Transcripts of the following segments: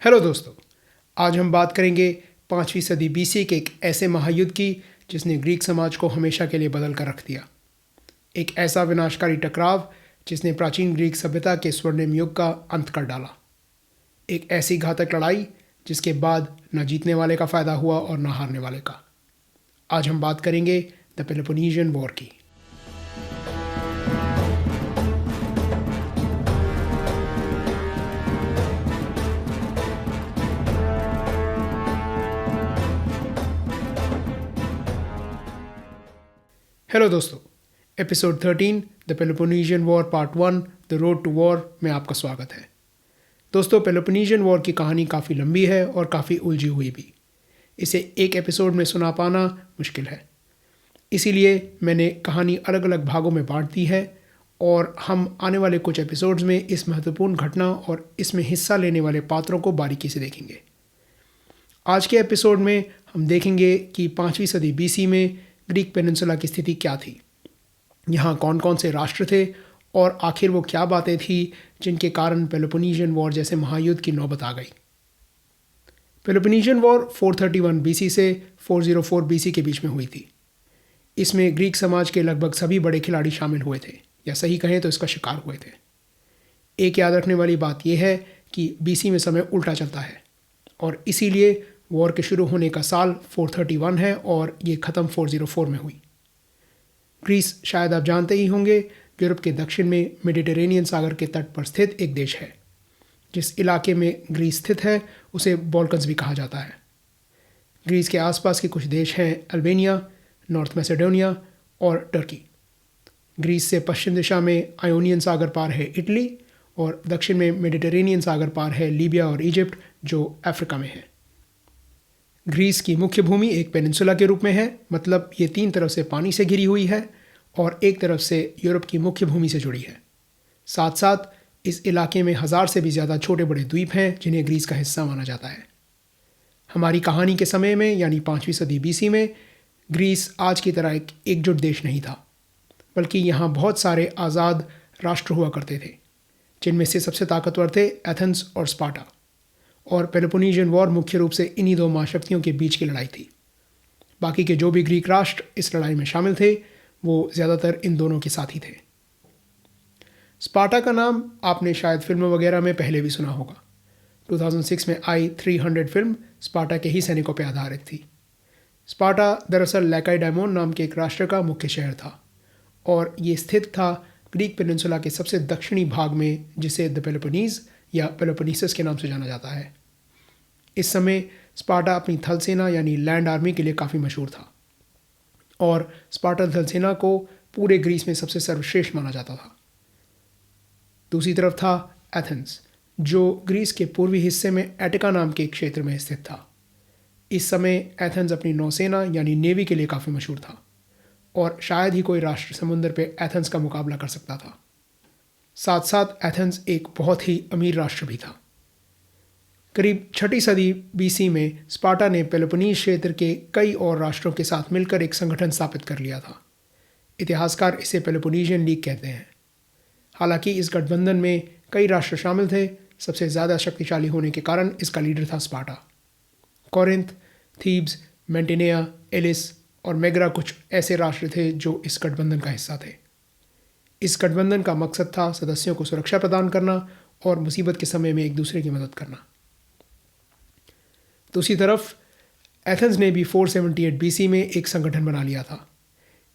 Hello दोस्तों, आज हम बात करेंगे 5वीं सदी बीसी के एक ऐसे महायुद्ध की जिसने ग्रीक समाज को हमेशा के लिए बदल कर रख दिया। एक ऐसा विनाशकारी टकराव जिसने प्राचीन ग्रीक सभ्यता के स्वर्णिम युग का अंत कर डाला। एक ऐसी घातक लड़ाई जिसके बाद न जीतने वाले का फ़ायदा हुआ और न हारने वाले का। आज हम बात करेंगे द पेलोपोनेशियन वॉर की। हेलो दोस्तों, episode 13 the Peloponnesian war part 1 the road to war में आपका स्वागत है। दोस्तों, पेलोपोनेशियन वॉर की कहानी काफ़ी लंबी है और काफ़ी उलझी हुई भी। इसे एक एपिसोड में सुना पाना मुश्किल है, इसीलिए मैंने कहानी अलग अलग भागों में बांट दी है और हम आने वाले कुछ एपिसोड्स में इस महत्वपूर्ण घटना और इसमें हिस्सा लेने वाले पात्रों को बारीकी से देखेंगे। आज के एपिसोड में हम देखेंगे कि 5वीं सदी बीसी में ग्रीक पेनिनसुला की स्थिति क्या थी, यहाँ कौन कौन से राष्ट्र थे और आखिर वो क्या बातें थी जिनके कारण पेलोपोनेशियन वॉर जैसे महायुद्ध की नौबत आ गई। पेलोपोनेशियन वॉर 431 बीसी से 404 बीसी के बीच में हुई थी। इसमें ग्रीक समाज के लगभग सभी बड़े खिलाड़ी शामिल हुए थे, या सही कहें तो इसका शिकार हुए थे। एक याद रखने वाली बात यह है कि बीसी में समय उल्टा चलता है और इसीलिए वॉर के शुरू होने का साल 431 है और ये ख़त्म 404 में हुई। ग्रीस, शायद आप जानते ही होंगे, यूरोप के दक्षिण में मेडिटेरेनियन सागर के तट पर स्थित एक देश है। जिस इलाके में ग्रीस स्थित है उसे बॉल्कन्स भी कहा जाता है। ग्रीस के आसपास के कुछ देश हैं अल्बेनिया, नॉर्थ मैसेडोनिया और टर्की। ग्रीस से पश्चिम दिशा में आयोनियन सागर पार है इटली और दक्षिण में मेडिटेरेनियन सागर पार है लीबिया और इजिप्ट, जो अफ्रीका में है। ग्रीस की मुख्य भूमि एक पेनिनसुला के रूप में है, मतलब ये 3 तरफ से पानी से घिरी हुई है और एक तरफ से यूरोप की मुख्य भूमि से जुड़ी है। साथ साथ इस इलाके में 1000 से भी ज़्यादा छोटे बड़े द्वीप हैं जिन्हें ग्रीस का हिस्सा माना जाता है। हमारी कहानी के समय में यानी 5वीं सदी बीसी में ग्रीस आज की तरह एक एकजुट देश नहीं था, बल्कि यहाँ बहुत सारे आज़ाद राष्ट्र हुआ करते थे, जिनमें से सबसे ताकतवर थे एथेंस और स्पार्टा। और पेलोपोनेशियन वॉर मुख्य रूप से इन्हीं दो महाशक्तियों के बीच की लड़ाई थी। बाकी के जो भी ग्रीक राष्ट्र इस लड़ाई में शामिल थे वो ज़्यादातर इन दोनों के साथी थे। स्पार्टा का नाम आपने शायद फिल्मों वगैरह में पहले भी सुना होगा। 2006 में आई 300 फिल्म स्पार्टा के ही सैनिकों पर आधारित थी। स्पार्टा दरअसल लैकाईडाइमोन नाम के एक राष्ट्र का मुख्य शहर था और ये स्थित था ग्रीक पेनिनसुला के सबसे दक्षिणी भाग में, जिसे द पेलोपोनीज या पेलोपोनेसस के नाम से जाना जाता है। इस समय स्पार्टा अपनी थल सेना यानी लैंड आर्मी के लिए काफ़ी मशहूर था और स्पार्टन थल सेना को पूरे ग्रीस में सबसे सर्वश्रेष्ठ माना जाता था। दूसरी तरफ था एथेंस, जो ग्रीस के पूर्वी हिस्से में एटिका नाम के एक क्षेत्र में स्थित था। इस समय एथेंस अपनी नौसेना यानी नेवी के लिए काफ़ी मशहूर था और शायद ही कोई राष्ट्र समुद्र पर एथेंस का मुकाबला कर सकता था। साथ साथ एथेंस एक बहुत ही अमीर राष्ट्र भी था। करीब 6वीं सदी बीसी में स्पार्टा ने पेलोपोनीज क्षेत्र के कई और राष्ट्रों के साथ मिलकर एक संगठन स्थापित कर लिया था। इतिहासकार इसे पेलोपोनेशियन लीग कहते हैं। हालांकि इस गठबंधन में कई राष्ट्र शामिल थे, सबसे ज़्यादा शक्तिशाली होने के कारण इसका लीडर था स्पार्टा। कोरिंथ, थीब्स, मेंटिनेया, एलिस और मेग्रा कुछ ऐसे राष्ट्र थे जो इस गठबंधन का हिस्सा थे। इस गठबंधन का मकसद था सदस्यों को सुरक्षा प्रदान करना और मुसीबत के समय में एक दूसरे की मदद करना। दूसरी तरफ एथेंस ने भी 478 बीसी में एक संगठन बना लिया था।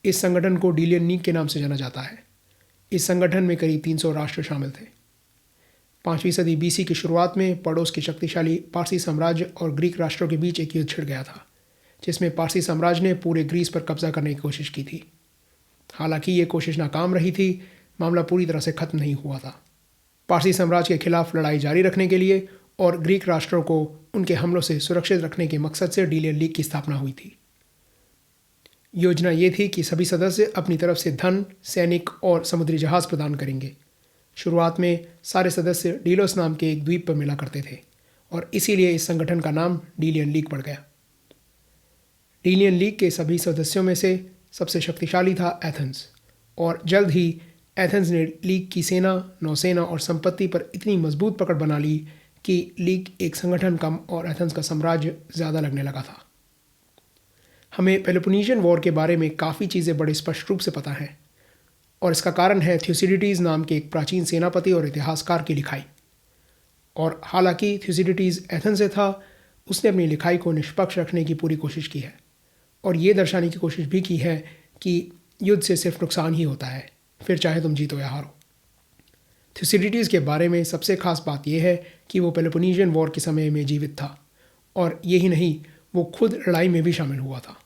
इस संगठन को डीलियन लीग के नाम से जाना जाता है। इस संगठन में करीब 300 राष्ट्र शामिल थे। 5वीं सदी बीसी की शुरुआत में पड़ोस के शक्तिशाली पारसी साम्राज्य और ग्रीक राष्ट्रों के बीच एक युद्ध छिड़ गया था, जिसमें पारसी साम्राज्य ने पूरे ग्रीस पर कब्जा करने की कोशिश की थी। हालांकि ये कोशिश नाकाम रही थी, मामला पूरी तरह से खत्म नहीं हुआ था। पारसी साम्राज्य के खिलाफ लड़ाई जारी रखने के लिए और ग्रीक राष्ट्रों को उनके हमलों से सुरक्षित रखने के मकसद से डीलियन लीग की स्थापना हुई थी। योजना ये थी कि सभी सदस्य अपनी तरफ से धन, सैनिक और समुद्री जहाज़ प्रदान करेंगे। शुरुआत में सारे सदस्य डीलोस नाम के एक द्वीप पर मिला करते थे और इसीलिए इस संगठन का नाम डीलियन लीग पड़ गया। डीलियन लीग के सभी सदस्यों में से सबसे शक्तिशाली था एथेंस और जल्द ही एथेंस ने लीग की सेना, नौसेना और संपत्ति पर इतनी मजबूत पकड़ बना ली कि लीग एक संगठन कम और एथेंस का साम्राज्य ज़्यादा लगने लगा था। हमें पेलोपोनेशियन वॉर के बारे में काफ़ी चीज़ें बड़े स्पष्ट रूप से पता हैं, और इसका कारण है थ्यूसिडिडीज़ नाम के एक प्राचीन सेनापति और इतिहासकार की लिखाई। और हालांकि थ्यूसिडिडीज़ एथेंस से था, उसने अपनी लिखाई को निष्पक्ष रखने की पूरी कोशिश की है और ये दर्शाने की कोशिश भी की है कि युद्ध से सिर्फ नुकसान ही होता है, फिर चाहे तुम जीतो या हारो। थ्यूसिडिडीज़ के बारे में सबसे खास बात यह है कि वो पेलोपोनेशियन वॉर के समय में जीवित था, और यही नहीं, वो खुद लड़ाई में भी शामिल हुआ था।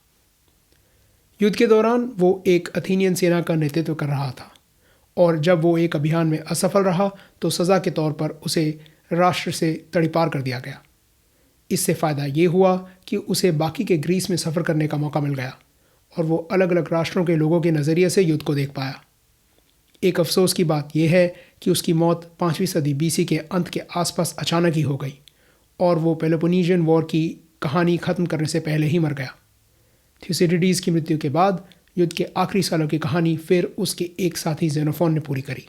युद्ध के दौरान वो एक अथेनियन सेना का नेतृत्व कर रहा था, और जब वो एक अभियान में असफल रहा तो सज़ा के तौर पर उसे राष्ट्र से तड़ीपार कर दिया गया। इससे फ़ायदा ये हुआ कि उसे बाकी के ग्रीस में सफ़र करने का मौका मिल गया और वो अलग अलग राष्ट्रों के लोगों के नज़रिए से युद्ध को देख पाया। एक अफसोस की बात यह है कि उसकी मौत 5वीं सदी बीसी के अंत के आसपास अचानक ही हो गई और वो पेलोपोनेशियन वॉर की कहानी ख़त्म करने से पहले ही मर गया। थ्यूसिडिडीज़ की मृत्यु के बाद युद्ध के आखिरी सालों की कहानी फिर उसके एक साथी जेनोफोन ने पूरी करी।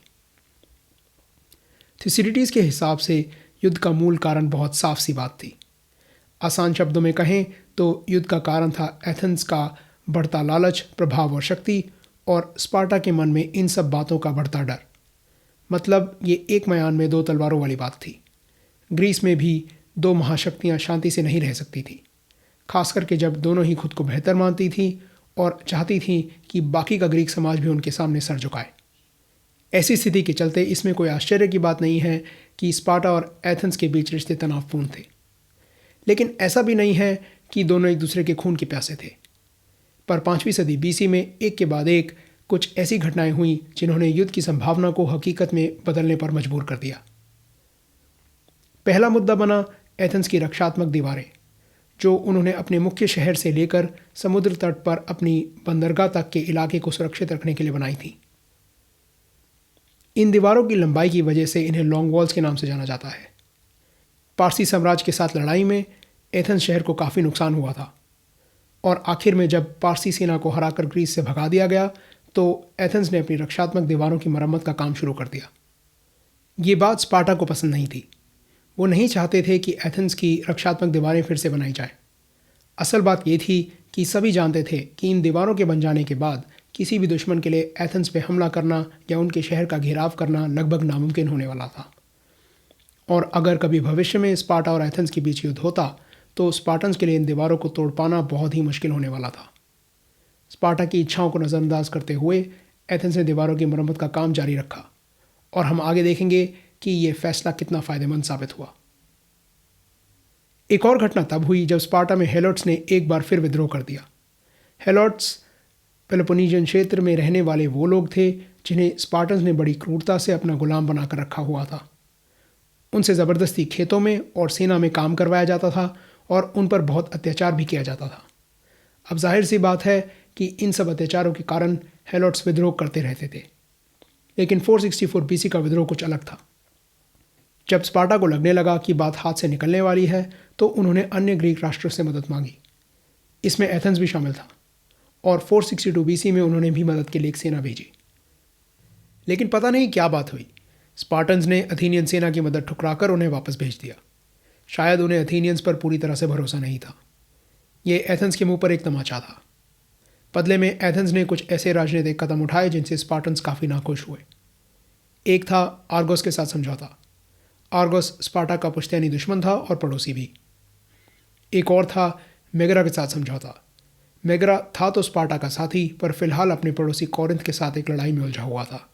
थ्यूसिडिडीज़ के हिसाब से युद्ध का मूल कारण बहुत साफ सी बात थी। आसान शब्दों में कहें तो युद्ध का कारण था एथेंस का बढ़ता लालच, प्रभाव और शक्ति, और स्पार्टा के मन में इन सब बातों का बढ़ता डर। मतलब ये एक म्यान में दो तलवारों वाली बात थी। ग्रीस में भी दो महाशक्तियाँ शांति से नहीं रह सकती थी, खास करके जब दोनों ही खुद को बेहतर मानती थी और चाहती थी कि बाकी का ग्रीक समाज भी उनके सामने सर झुकाए। ऐसी स्थिति के चलते इसमें कोई आश्चर्य की बात नहीं है कि स्पार्टा और एथेंस के बीच रिश्ते तनावपूर्ण थे। लेकिन ऐसा भी नहीं है कि दोनों एक दूसरे के खून के प्यासे थे। पर 5वीं सदी बीसी में एक के बाद एक कुछ ऐसी घटनाएं हुईं जिन्होंने युद्ध की संभावना को हकीकत में बदलने पर मजबूर कर दिया। पहला मुद्दा बना एथेंस की रक्षात्मक दीवारें, जो उन्होंने अपने मुख्य शहर से लेकर समुद्र तट पर अपनी बंदरगाह तक के इलाके को सुरक्षित रखने के लिए बनाई थी। इन दीवारों की लंबाई की वजह से इन्हें लॉन्ग वॉल्स के नाम से जाना जाता है। पारसी साम्राज्य के साथ लड़ाई में एथेंस शहर को काफ़ी नुकसान हुआ था, और आखिर में जब पारसी सेना को हराकर ग्रीस से भगा दिया गया तो एथेंस ने अपनी रक्षात्मक दीवारों की मरम्मत का काम शुरू कर दिया। ये बात स्पार्टा को पसंद नहीं थी। वो नहीं चाहते थे कि एथेंस की रक्षात्मक दीवारें फिर से बनाई जाए। असल बात ये थी कि सभी जानते थे कि इन दीवारों के बन जाने के बाद किसी भी दुश्मन के लिए एथेंस पे हमला करना या उनके शहर का घेराव करना लगभग नामुमकिन होने वाला था। और अगर कभी भविष्य में स्पार्टा और एथेंस के बीच युद्ध होता तो स्पार्टन्स के लिए इन दीवारों को तोड़ पाना बहुत ही मुश्किल होने वाला था। स्पार्टा की इच्छाओं को नज़रअंदाज करते हुए एथेंस ने दीवारों की मरम्मत का काम जारी रखा, और हम आगे देखेंगे कि ये फैसला कितना फ़ायदेमंद साबित हुआ। एक और घटना तब हुई जब स्पार्टा में हेलोट्स ने एक बार फिर विद्रोह कर दिया। हेलोट्स पेलोपोनेशियन क्षेत्र में रहने वाले वो लोग थे जिन्हें स्पार्टन्स ने बड़ी क्रूरता से अपना गुलाम बनाकर रखा हुआ था। उनसे ज़बरदस्ती खेतों में और सेना में काम करवाया जाता था और उन पर बहुत अत्याचार भी किया जाता था। अब जाहिर सी बात है कि इन सब अत्याचारों के कारण हेलोट्स विद्रोह करते रहते थे। लेकिन 464 बीसी का विद्रोह कुछ अलग था। जब स्पार्टा को लगने लगा कि बात हाथ से निकलने वाली है तो उन्होंने अन्य ग्रीक राष्ट्रों से मदद मांगी। इसमें एथेंस भी शामिल था, और 462 बीसी में उन्होंने भी मदद के लिए एक सेना भेजी। लेकिन पता नहीं क्या बात हुई, स्पार्टन्स ने अथेनियन सेना की मदद ठुकराकर उन्हें वापस भेज दिया। शायद उन्हें अथेनियंस पर पूरी तरह से भरोसा नहीं था। ये एथेंस के मुंह पर एक तमाचा था। बदले में एथेंस ने कुछ ऐसे राजनीतिक कदम उठाए जिनसे स्पार्टन्स काफ़ी नाखुश हुए। एक था आर्गोस के साथ समझौता। आर्गोस स्पार्टा का पुश्तैनी दुश्मन था और पड़ोसी भी। एक और था मेगरा के साथ समझौता। मेगरा था तो स्पार्टा का साथी, पर फिलहाल अपने पड़ोसी कोरिंथ के साथ एक लड़ाई में उलझा हुआ था।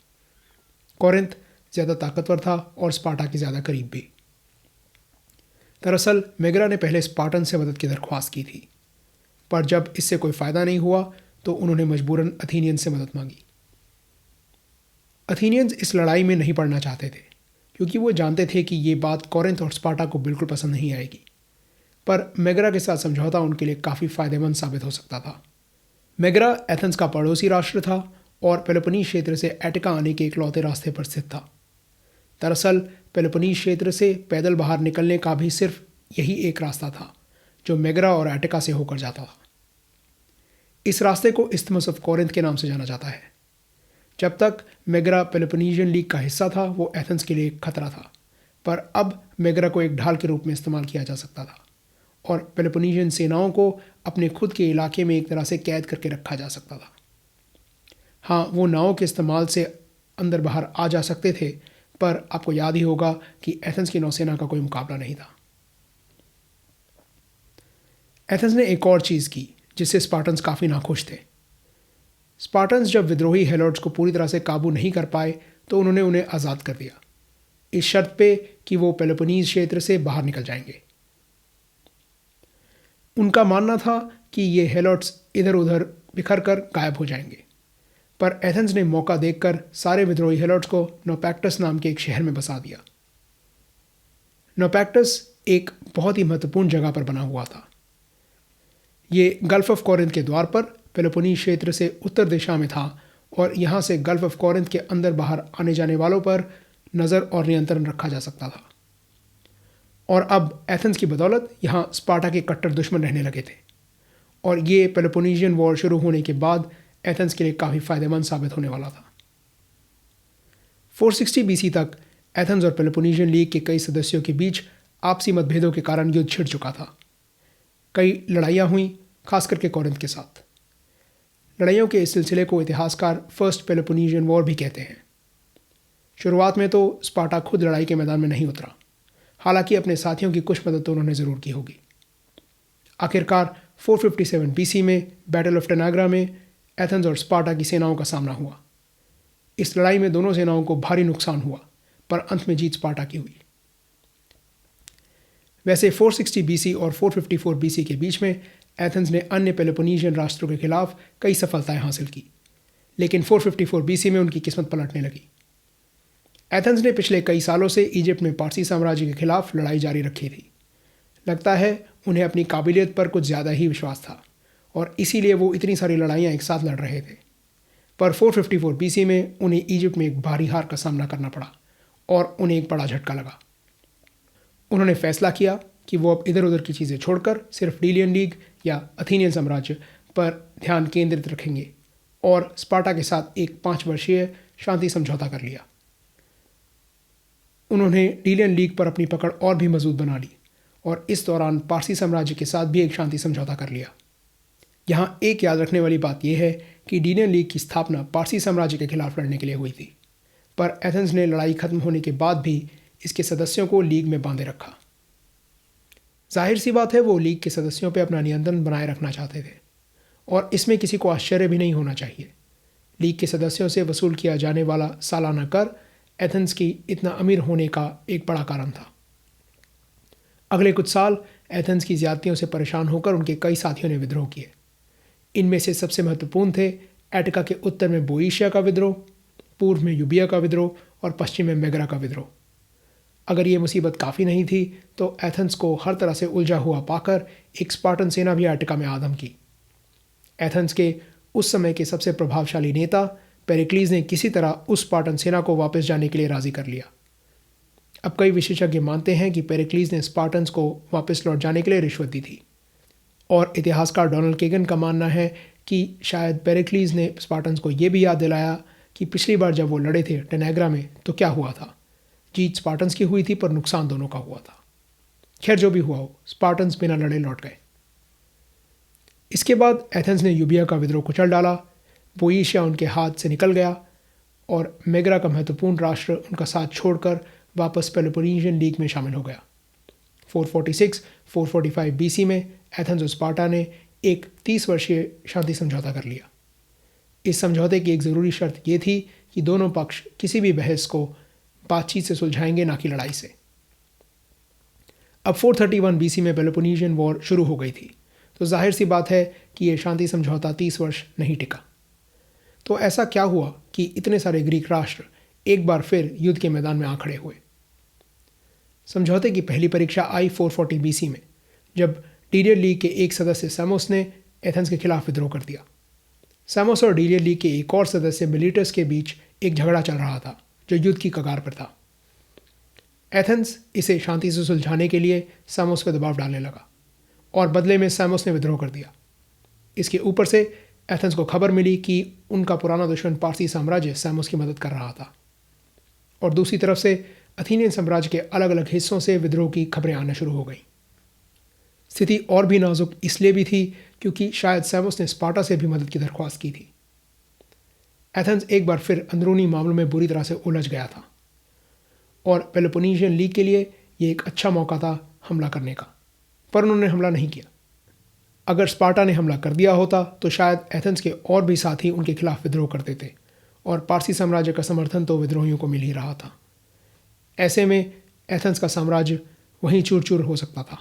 कोरिंथ ज़्यादा ताकतवर था और स्पार्टा के ज़्यादा करीब भी। दरअसल मेगरा ने पहले स्पार्टन से मदद की दरख्वास्त की थी, पर जब इससे कोई फ़ायदा नहीं हुआ तो उन्होंने मजबूरन अथेनियंस से मदद मांगी। अथेनियंस इस लड़ाई में नहीं पड़ना चाहते थे क्योंकि वो जानते थे कि ये बात कोरिंथ और स्पार्टा को बिल्कुल पसंद नहीं आएगी, पर मेगरा के साथ समझौता उनके लिए काफ़ी फ़ायदेमंद साबित हो सकता था। मेगरा एथेंस का पड़ोसी राष्ट्र था और पेलोपोनीस क्षेत्र से एटिका आने के इकलौते रास्ते पर स्थित था। दरअसल पेलोपोनीस क्षेत्र से पैदल बाहर निकलने का भी सिर्फ यही एक रास्ता था जो मेगरा और एटिका से होकर जाता था। इस रास्ते को इस्थमस ऑफ कोरिंथ के नाम से जाना जाता है। जब तक मेगरा पेलोपोनेशियन लीग का हिस्सा था वो एथेंस के लिए एक खतरा था, पर अब मेगरा को एक ढाल के रूप में इस्तेमाल किया जा सकता था और पेलोपोनेशियन सेनाओं को अपने खुद के इलाके में एक तरह से कैद करके रखा जा सकता था। हाँ, वो नावों के इस्तेमाल से अंदर बाहर आ जा सकते थे, पर आपको याद ही होगा कि एथेंस की नौसेना का कोई मुकाबला नहीं था। एथेंस ने एक और चीज़ की जिससे स्पार्टन्स काफ़ी नाखुश थे। स्पार्टन्स जब विद्रोही हेलोड्स को पूरी तरह से काबू नहीं कर पाए तो उन्होंने उन्हें आज़ाद कर दिया, इस शर्त पे कि वो पेलोपोनीज क्षेत्र से बाहर निकल जाएंगे। उनका मानना था कि ये हेलोड्स इधर उधर बिखर कर गायब हो जाएंगे, पर एथेंस ने मौका देखकर सारे विद्रोही हेलोड्स को नोपैक्टस नाम के एक शहर में बसा दिया। नोपैक्टस एक बहुत ही महत्वपूर्ण जगह पर बना हुआ था। ये गल्फ ऑफ कॉरिंथ के द्वार पर पेलोपोनीज क्षेत्र से उत्तर दिशा में था और यहाँ से गल्फ ऑफ कॉरिंथ के अंदर बाहर आने जाने वालों पर नज़र और नियंत्रण रखा जा सकता था। और अब एथेंस की बदौलत यहाँ स्पार्टा के कट्टर दुश्मन रहने लगे थे और ये पेलोपोनेशियन वॉर शुरू होने के बाद एथेंस के लिए काफ़ी फ़ायदेमंद साबित होने वाला था। 460 BC तक एथेंस और पेलोपोनेशियन लीग के कई सदस्यों के बीच आपसी मतभेदों के कारण युद्ध छिड़ चुका था। कई लड़ाइयाँ हुईं, खास करके कॉरिंथ के साथ। लड़ाइयों के इस सिलसिले को इतिहासकार फर्स्ट पेलोपोनेशियन वॉर भी कहते हैं। शुरुआत में तो स्पार्टा खुद लड़ाई के मैदान में नहीं उतरा, हालांकि अपने साथियों की कुछ मदद तो उन्होंने ज़रूर की होगी। आखिरकार 457 BC में बैटल ऑफ टेनाग्रा में एथेंस और स्पार्टा की सेनाओं का सामना हुआ। इस लड़ाई में दोनों सेनाओं को भारी नुकसान हुआ, पर अंत में जीत स्पार्टा की हुई। वैसे 460 BC और 454 BC के बीच में एथेंस ने अन्य पेलोपोनेशियन राष्ट्रों के खिलाफ कई सफलताएं हासिल की, लेकिन 454 BC में उनकी किस्मत पलटने लगी। एथेंस ने पिछले कई सालों से इजिप्ट में पारसी साम्राज्य के खिलाफ लड़ाई जारी रखी थी। लगता है उन्हें अपनी काबिलियत पर कुछ ज़्यादा ही विश्वास था और इसीलिए वो इतनी सारी लड़ाइयाँ एक साथ लड़ रहे थे। पर 454 BC में उन्हें इजिप्ट में एक भारी हार का सामना करना पड़ा और उन्हें एक बड़ा झटका लगा। उन्होंने फैसला किया कि वो अब इधर उधर की चीज़ें छोड़कर सिर्फ डीलियन लीग या अथेनियन साम्राज्य पर ध्यान केंद्रित रखेंगे और स्पार्टा के साथ एक 5 वर्षीय शांति समझौता कर लिया। उन्होंने डीलियन लीग पर अपनी पकड़ और भी मजबूत बना ली और इस दौरान पारसी साम्राज्य के साथ भी एक शांति समझौता कर लिया। यहाँ एक याद रखने वाली बात यह है कि डीलियन लीग की स्थापना पारसी साम्राज्य के खिलाफ लड़ने के लिए हुई थी, पर एथेंस ने लड़ाई खत्म होने के बाद भी इसके सदस्यों को लीग में बांधे रखा। जाहिर सी बात है वो लीग के सदस्यों पर अपना नियंत्रण बनाए रखना चाहते थे और इसमें किसी को आश्चर्य भी नहीं होना चाहिए। लीग के सदस्यों से वसूल किया जाने वाला सालाना कर एथेंस की इतना अमीर होने का एक बड़ा कारण था। अगले कुछ साल एथेंस की ज़्यादतियों से परेशान होकर उनके कई साथियों ने विद्रोह किए। इनमें से सबसे महत्वपूर्ण थे एटिका के उत्तर में बोईशिया का विद्रोह, पूर्व में यूबिया का विद्रोह और पश्चिम में मेगरा का विद्रोह। अगर ये मुसीबत काफ़ी नहीं थी तो एथेंस को हर तरह से उलझा हुआ पाकर एक स्पार्टन सेना भी एटिका में आदम की। एथेंस के उस समय के सबसे प्रभावशाली नेता पेरिक्लीज ने किसी तरह उस स्पार्टन सेना को वापस जाने के लिए राज़ी कर लिया। अब कई विशेषज्ञ मानते हैं कि पेरिक्लीज ने स्पार्टन्स को वापस लौट जाने के लिए रिश्वत दी थी और इतिहासकार डोनाल्ड केगन का मानना है कि शायद पेरिक्लीज ने स्पार्टन्स को ये भी याद दिलाया कि पिछली बार जब वो लड़े थे टेनाग्रा में तो क्या हुआ था। जीत स्पार्टन्स की हुई थी पर नुकसान दोनों का हुआ था। खैर जो भी हुआ हो, स्पार्टन्स बिना लड़े लौट गए। इसके बाद एथेंस ने यूबिया का विद्रोह कुचल डाला, बोईशिया उनके हाथ से निकल गया और मेगरा का महत्वपूर्ण राष्ट्र उनका साथ छोड़कर वापस पेलोपोनेशियन लीग में शामिल हो गया। 446-445 BC में एथेंस और स्पार्टा ने एक 30 वर्षीय शांति समझौता कर लिया। इस समझौते की एक ज़रूरी शर्त ये थी कि दोनों पक्ष किसी भी बहस को बातचीत से सुलझाएंगे, ना कि लड़ाई से। अब 431 BC में पेलोपोनेशियन वॉर शुरू हो गई थी, तो जाहिर सी बात है कि यह शांति समझौता 30 वर्ष नहीं टिका। तो ऐसा क्या हुआ कि इतने सारे ग्रीक राष्ट्र एक बार फिर युद्ध के मैदान में आ खड़े हुए। समझौते की पहली परीक्षा आई 440 BC में, जब डीलियन लीग के एक सदस्य सामोस ने एथेंस के खिलाफ विद्रोह कर दिया। सामोस और डीलियन लीग के एक और सदस्य मिलिटस के बीच एक झगड़ा चल रहा था जो युद्ध की कगार पर था। एथेंस इसे शांति से सुलझाने के लिए सामोस पर दबाव डालने लगा और बदले में सामोस ने विद्रोह कर दिया। इसके ऊपर से एथेंस को खबर मिली कि उनका पुराना दुश्मन पारसी साम्राज्य सामोस की मदद कर रहा था और दूसरी तरफ से अथेनियन साम्राज्य के अलग अलग हिस्सों से विद्रोह की खबरें आना शुरू हो गईं। स्थिति और भी नाजुक इसलिए भी थी क्योंकि शायद सैमोस ने स्पार्टा से भी मदद की दरख्वास्त की थी। एथेंस एक बार फिर अंदरूनी मामलों में बुरी तरह से उलझ गया था और पेलोपोनेशियन लीग के लिए ये एक अच्छा मौका था हमला करने का, पर उन्होंने हमला नहीं किया। अगर स्पार्टा ने हमला कर दिया होता तो शायद एथेंस के और भी साथी उनके खिलाफ विद्रोह करते थे और पारसी साम्राज्य का समर्थन तो विद्रोहियों को मिल ही रहा था। ऐसे में एथेंस का साम्राज्य वहीं चूर चूर हो सकता था,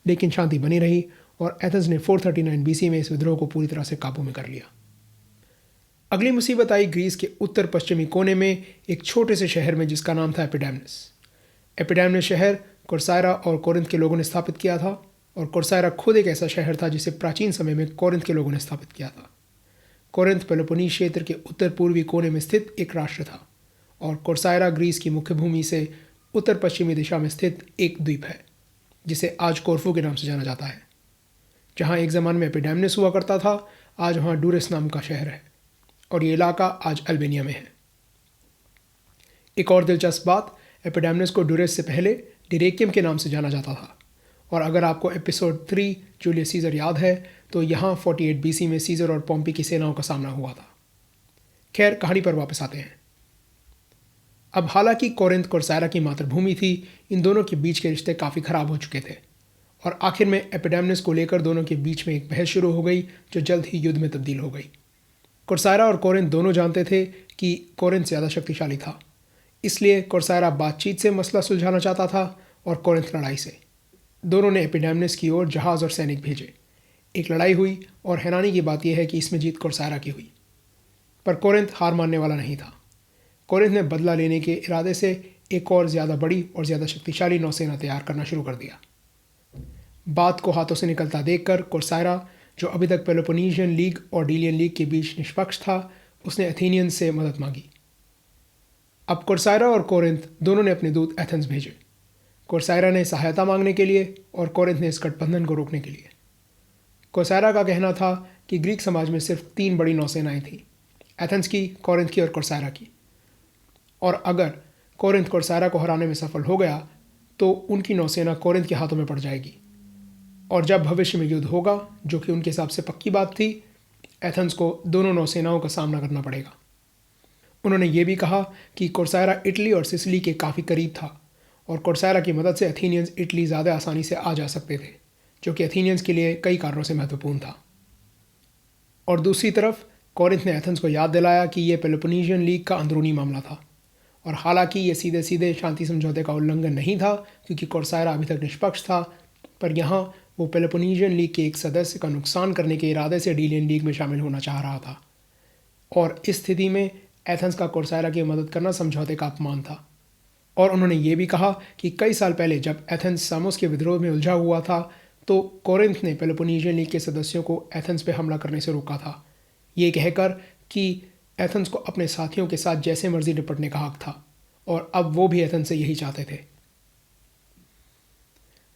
लेकिन शांति बनी रही और एथेंस ने 439 BC में इस विद्रोह को पूरी तरह से काबू में कर लिया। अगली मुसीबत आई ग्रीस के उत्तर पश्चिमी कोने में एक छोटे से शहर में जिसका नाम था एपिडैमनस। एपिडैमनस शहर कोर्सायरा और कोरिंथ के लोगों ने स्थापित किया था और कोर्सायरा खुद एक ऐसा शहर था जिसे प्राचीन समय में कोरिंथ के लोगों ने स्थापित किया था। कोरिंथ पेलोपोनीज क्षेत्र के उत्तर पूर्वी कोने में स्थित एक राष्ट्र था और कोर्सायरा ग्रीस की मुख्य भूमि से उत्तर पश्चिमी दिशा में स्थित एक द्वीप है जिसे आज कोर्फू के नाम से जाना जाता है। जहाँ एक ज़माने में एपिडैमनस हुआ करता था, आज वहाँ डूरेस नाम का शहर है और ये इलाका आज अल्बेनिया में है। एक और दिलचस्प बात, एपिडैमनस को डूरेस से पहले डिरेकियम के नाम से जाना जाता था और अगर आपको एपिसोड 3 जूलियस सीजर याद है तो यहाँ 48 BC में सीजर और पॉम्पी की सेनाओं का सामना हुआ था। खैर, कहानी पर वापस आते हैं। अब हालांकि कोरिंथ कोर्सायरा की मातृभूमि थी, इन दोनों के बीच के रिश्ते काफ़ी ख़राब हो चुके थे और आखिर में एपिडैमनस को लेकर दोनों के बीच में एक बहस शुरू हो गई जो जल्द ही युद्ध में तब्दील हो गई। कोर्सायरा और कोरिंथ दोनों जानते थे कि कोरिंथ ज़्यादा शक्तिशाली था, इसलिए कोर्सायरा बातचीत से मसला सुलझाना चाहता था और कोरिंथ लड़ाई से। दोनों ने एपिडैमनस की ओर जहाज़ और सैनिक भेजे। एक लड़ाई हुई और हैरानी की बात यह है कि इसमें जीत कोर्सायरा की हुई, पर कोरिंथ हार मानने वाला नहीं था। कोरिंथ ने बदला लेने के इरादे से एक और ज़्यादा बड़ी और ज़्यादा शक्तिशाली नौसेना तैयार करना शुरू कर दिया। बात को हाथों से निकलता देखकर कोर्सायरा, जो अभी तक पेलोपोनेशियन लीग और डीलियन लीग के बीच निष्पक्ष था, उसने एथेनियंस से मदद मांगी। अब कोर्सायरा और कोरिंथ दोनों ने अपने दूत एथेंस भेजे, कोर्सायरा ने सहायता मांगने के लिए और कोरिंथ ने इस गठबंधन को रोकने के लिए। कोर्सायरा का कहना था कि ग्रीक समाज में सिर्फ 3 बड़ी नौसेनाएं थीं, एथेंस की, कोरिंथ की और कोर्सायरा की, और अगर कोरिंथ कोर्सायरा को हराने में सफल हो गया तो उनकी नौसेना कोरिंथ के हाथों में पड़ जाएगी और जब भविष्य में युद्ध होगा, जो कि उनके हिसाब से पक्की बात थी, एथेंस को दोनों नौसेनाओं का सामना करना पड़ेगा। उन्होंने ये भी कहा कि कोर्सायरा इटली और सिसिली के काफ़ी करीब था और कोर्सायरा की मदद से एथेनियंस इटली ज़्यादा आसानी से आ जा सकते थे, जो कि एथेनियंस के लिए कई कारणों से महत्वपूर्ण था। और दूसरी तरफ कोरिंथ ने एथेंस को याद दिलाया कि यह पेलोपोनेशियन लीग का अंदरूनी मामला था और हालांकि ये सीधे सीधे शांति समझौते का उल्लंघन नहीं था क्योंकि कोर्सायरा अभी तक निष्पक्ष था, पर यहाँ वो पेलोपोनेशियन लीग के एक सदस्य का नुकसान करने के इरादे से डीलियन लीग में शामिल होना चाह रहा था और इस स्थिति में एथेंस का कोर्सायरा की मदद करना समझौते का अपमान था। और उन्होंने ये भी कहा कि कई साल पहले जब एथेंस सामोस के विद्रोह में उलझा हुआ था तो कोरिंथ ने पेलोपोनेशियन लीग के सदस्यों को एथेंस पर हमला करने से रोका था, ये कहकर कि एथेंस को अपने साथियों के साथ जैसे मर्जी निपटने का हक था और अब वो भी एथेंस से यही चाहते थे।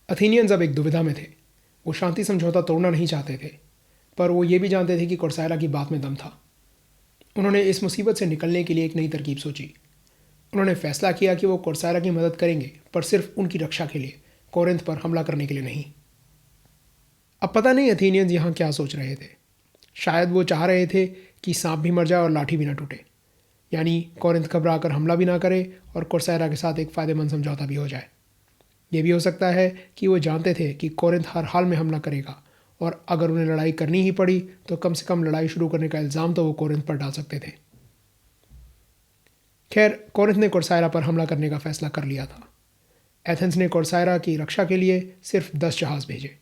अथेनियंस अब एक दुविधा में थे। वो शांति समझौता तोड़ना नहीं चाहते थे, पर वो ये भी जानते थे कि कोर्सायरा की बात में दम था। उन्होंने इस मुसीबत से निकलने के लिए एक नई तरकीब सोची। उन्होंने फैसला किया कि वो कोर्सायरा की मदद करेंगे, पर सिर्फ उनकी रक्षा के लिए, कोरिंथ पर हमला करने के लिए नहीं। अब पता नहीं अथेनियंस यहाँ क्या सोच रहे थे। शायद वो चाह रहे थे कि सांप भी मर जाए और लाठी भी ना टूटे, यानी कोरिंथ घबरा कर हमला भी ना करे और कोर्सायरा के साथ एक फ़ायदेमंद समझौता भी हो जाए। ये भी हो सकता है कि वो जानते थे कि कोरिंथ हर हाल में हमला करेगा और अगर उन्हें लड़ाई करनी ही पड़ी तो कम से कम लड़ाई शुरू करने का इल्ज़ाम तो वो कोरिंथ पर डाल सकते थे। खैर, कोरिंथ ने कोर्सायरा पर हमला करने का फैसला कर लिया था। एथेंस ने कोर्सायरा की रक्षा के लिए सिर्फ 10 जहाज़ भेजे।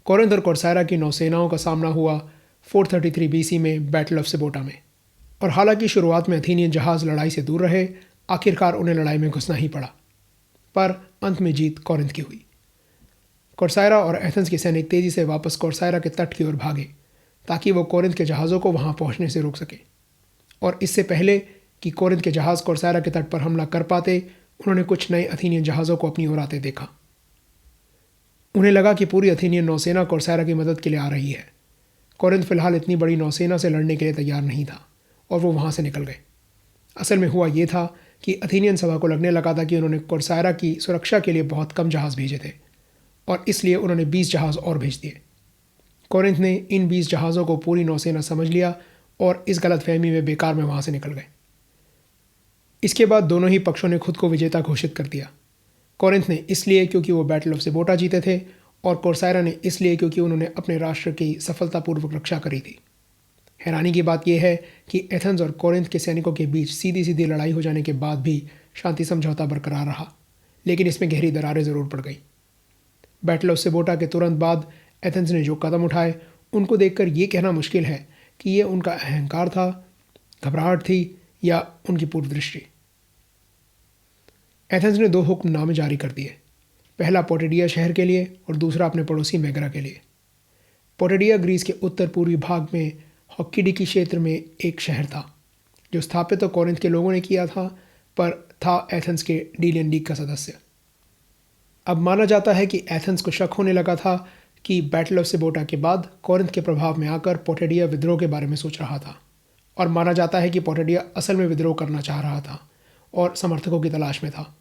कोरिंथ और कोर्सायरा की नौसेनाओं का सामना हुआ 433 BC में बैटल ऑफ सिबोटा में, और हालांकि शुरुआत में अथेनियन जहाज़ लड़ाई से दूर रहे, आखिरकार उन्हें लड़ाई में घुसना ही पड़ा, पर अंत में जीत कोरिंथ की हुई। कोर्सायरा और एथेंस के सैनिक तेज़ी से वापस कोर्सायरा के तट की ओर भागे ताकि वो कोरिंथ के जहाज़ों को वहाँ पहुँचने से रोक सके, और इससे पहले कि कोरिंथ के जहाज़ कोर्सायरा के तट पर हमला कर पाते, उन्होंने कुछ नए अथेनियन जहाज़ों को अपनी ओर आते देखा। उन्हें लगा कि पूरी अथेनियन नौसेना कोर्सायरा की मदद के लिए आ रही है। कोरिंथ फिलहाल इतनी बड़ी नौसेना से लड़ने के लिए तैयार नहीं था और वो वहाँ से निकल गए। असल में हुआ ये था कि अथेनियन सभा को लगने लगा था कि उन्होंने कोर्सायरा की सुरक्षा के लिए बहुत कम जहाज़ भेजे थे और इसलिए उन्होंने 20 जहाज़ और भेज दिए। कोरिंथ ने इन 20 जहाज़ों को पूरी नौसेना समझ लिया और इस गलतफहमी में बेकार में वहाँ से निकल गए। इसके बाद दोनों ही पक्षों ने खुद को विजेता घोषित कर दिया। कोरिंथ ने इसलिए क्योंकि वो बैटल ऑफ सेबोटा जीते थे और कोर्सायरा ने इसलिए क्योंकि उन्होंने अपने राष्ट्र की सफलतापूर्वक रक्षा करी थी। हैरानी की बात यह है कि एथेंस और कोरिंथ के सैनिकों के बीच सीधी सीधी लड़ाई हो जाने के बाद भी शांति समझौता बरकरार रहा, लेकिन इसमें गहरी दरारें ज़रूर पड़ गई। बैटल ऑफ सेबोटा के तुरंत बाद एथेंस ने जो कदम उठाए उनको देखकर ये कहना मुश्किल है कि ये उनका अहंकार था, घबराहट थी या उनकी पूर्व दृष्टि। एथेंस ने 2 हुक्मनामे जारी कर दिए, पहला पोटिडिया शहर के लिए और दूसरा अपने पड़ोसी मेगरा के लिए। पोटिडिया ग्रीस के उत्तर पूर्वी भाग में हॉक्कीडिकी क्षेत्र में एक शहर था जो स्थापित तो कोरिंथ के लोगों ने किया था पर था एथेंस के डीलियन लीग का सदस्य। अब माना जाता है कि एथेंस को शक होने लगा था कि बैटल ऑफ सेबोटा के बाद कोरिंथ के प्रभाव में आकर पोटिडिया विद्रोह के बारे में सोच रहा था और माना जाता है कि पोटिडिया असल में विद्रोह करना चाह रहा था और समर्थकों की तलाश में था।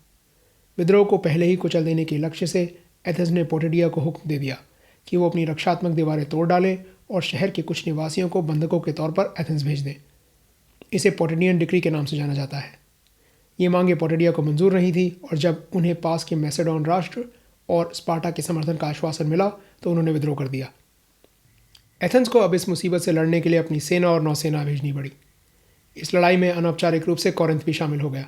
विद्रोह को पहले ही कुचल देने के लक्ष्य से एथेंस ने पोटिडिया को हुक्म दे दिया कि वो अपनी रक्षात्मक दीवारें तोड़ डाले और शहर के कुछ निवासियों को बंधकों के तौर पर एथेंस भेज दें। इसे पोटिडियन डिक्री के नाम से जाना जाता है। ये मांगे पोटिडिया को मंजूर नहीं थी और जब उन्हें पास के मैसेडोन राष्ट्र और स्पार्टा के समर्थन का आश्वासन मिला तो उन्होंने विद्रोह कर दिया। एथेंस को अब इस मुसीबत से लड़ने के लिए अपनी सेना और नौसेना भेजनी पड़ी। इस लड़ाई में अनौपचारिक रूप से कोरिंथ भी शामिल हो गया।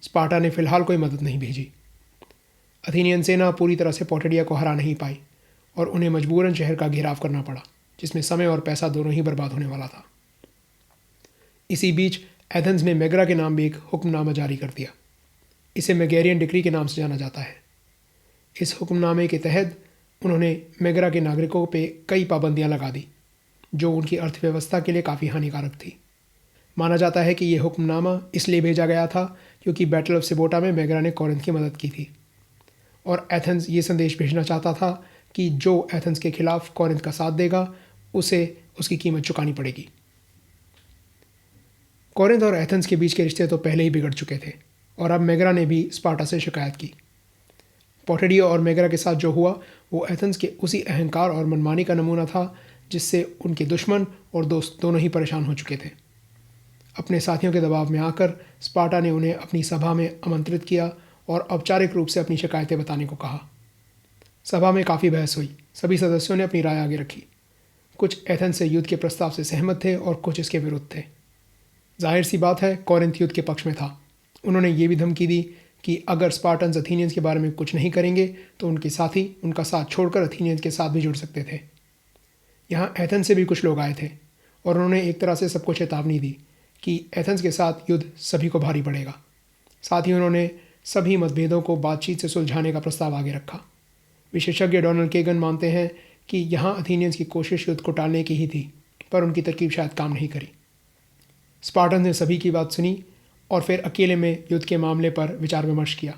स्पार्टा ने फिलहाल कोई मदद नहीं भेजी। अथेनियन सेना पूरी तरह से पोटिडिया को हरा नहीं पाई और उन्हें मजबूरन शहर का घेराव करना पड़ा, जिसमें समय और पैसा दोनों ही बर्बाद होने वाला था। इसी बीच एथेंस ने मेगरा के नाम भी एक हुक्मनामा जारी कर दिया। इसे मेगेरियन डिक्री के नाम से जाना जाता है। इस हुक्मनामे के तहत उन्होंने मेगरा के नागरिकों पे कई पाबंदियां लगा दी जो उनकी अर्थव्यवस्था के लिए काफ़ी हानिकारक थी। माना जाता है कि यह हुक्मनामा इसलिए भेजा गया था क्योंकि बैटल ऑफ सेबोटा में मेगरा ने कोरिंथ की मदद की थी और एथेंस ये संदेश भेजना चाहता था कि जो एथेंस के खिलाफ कोरिंथ का साथ देगा उसे उसकी कीमत चुकानी पड़ेगी। कोरिंथ और एथेंस के बीच के रिश्ते तो पहले ही बिगड़ चुके थे और अब मेगरा ने भी स्पार्टा से शिकायत की। पोटिडिया और मेगरा के साथ जो हुआ वो एथेंस के उसी अहंकार और मनमानी का नमूना था जिससे उनके दुश्मन और दोस्त दोनों ही परेशान हो चुके थे। अपने साथियों के दबाव में आकर स्पार्टा ने उन्हें अपनी सभा में आमंत्रित किया और औपचारिक रूप से अपनी शिकायतें बताने को कहा। सभा में काफ़ी बहस हुई। सभी सदस्यों ने अपनी राय आगे रखी। कुछ एथेंस से युद्ध के प्रस्ताव से सहमत थे और कुछ इसके विरुद्ध थे। जाहिर सी बात है कोरिंथ युद्ध के पक्ष में था। उन्होंने ये भी धमकी दी कि अगर स्पार्टन्स अथेनियंस के बारे में कुछ नहीं करेंगे तो उनके साथी उनका साथ छोड़कर अथेनियंस के साथ भी जुड़ सकते थे। यहाँ एथेंस से भी कुछ लोग आए थे और उन्होंने एक तरह से सबको चेतावनी दी कि एथेंस के साथ युद्ध सभी को भारी पड़ेगा। साथ ही उन्होंने सभी मतभेदों को बातचीत से सुलझाने का प्रस्ताव आगे रखा। विशेषज्ञ डोनाल्ड केगन मानते हैं कि यहाँ अथेनियंस की कोशिश युद्ध को टालने की ही थी, पर उनकी तरकीब शायद काम नहीं करी। स्पार्टन ने सभी की बात सुनी और फिर अकेले में युद्ध के मामले पर विचार विमर्श किया।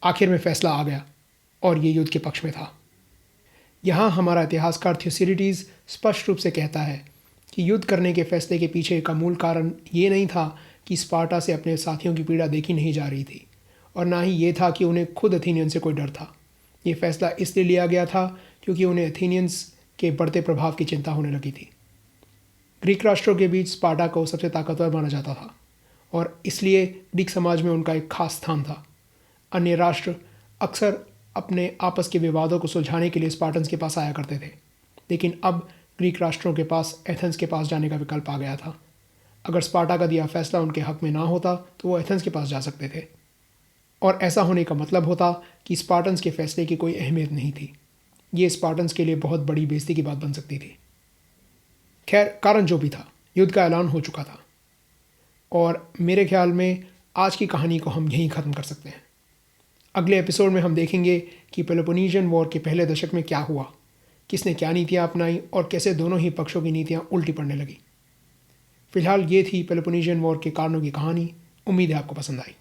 आखिर में फैसला आ गया और ये युद्ध के पक्ष में था। यहाँ हमारा इतिहासकार थ्यूसिडिडीज़ स्पष्ट रूप से कहता है कि युद्ध करने के फैसले के पीछे का मूल कारण ये नहीं था कि स्पार्टा से अपने साथियों की पीड़ा देखी नहीं जा रही थी और ना ही ये था कि उन्हें खुद अथेनियन से कोई डर था। ये फैसला इसलिए लिया गया था क्योंकि उन्हें अथेनियंस के बढ़ते प्रभाव की चिंता होने लगी थी। ग्रीक राष्ट्रों के बीच स्पार्टा को सबसे ताकतवर माना जाता था और इसलिए ग्रीक समाज में उनका एक खास स्थान था। अन्य राष्ट्र अक्सर अपने आपस के विवादों को सुलझाने के लिए स्पार्टन्स के पास आया करते थे, लेकिन अब ग्रीक राष्ट्रों के पास एथेंस के पास जाने का विकल्प आ गया था। अगर स्पार्टा का दिया फैसला उनके हक में ना होता तो वो एथेंस के पास जा सकते थे और ऐसा होने का मतलब होता कि स्पार्टन्स के फैसले की कोई अहमियत नहीं थी। ये स्पार्टन्स के लिए बहुत बड़ी बेइज्जती की बात बन सकती थी। खैर, कारण जो भी था, युद्ध का ऐलान हो चुका था और मेरे ख्याल में आज की कहानी को हम यहीं ख़त्म कर सकते हैं। अगले एपिसोड में हम देखेंगे कि पेलोपोनेशियन वॉर के पहले दशक में क्या हुआ, किसने क्या नीतियाँ अपनाई और कैसे दोनों ही पक्षों की नीतियाँ उल्टी पड़ने लगी। फिलहाल ये थी पेलोपोनेशियन वॉर के कारणों की कहानी। उम्मीद है आपको पसंद आई।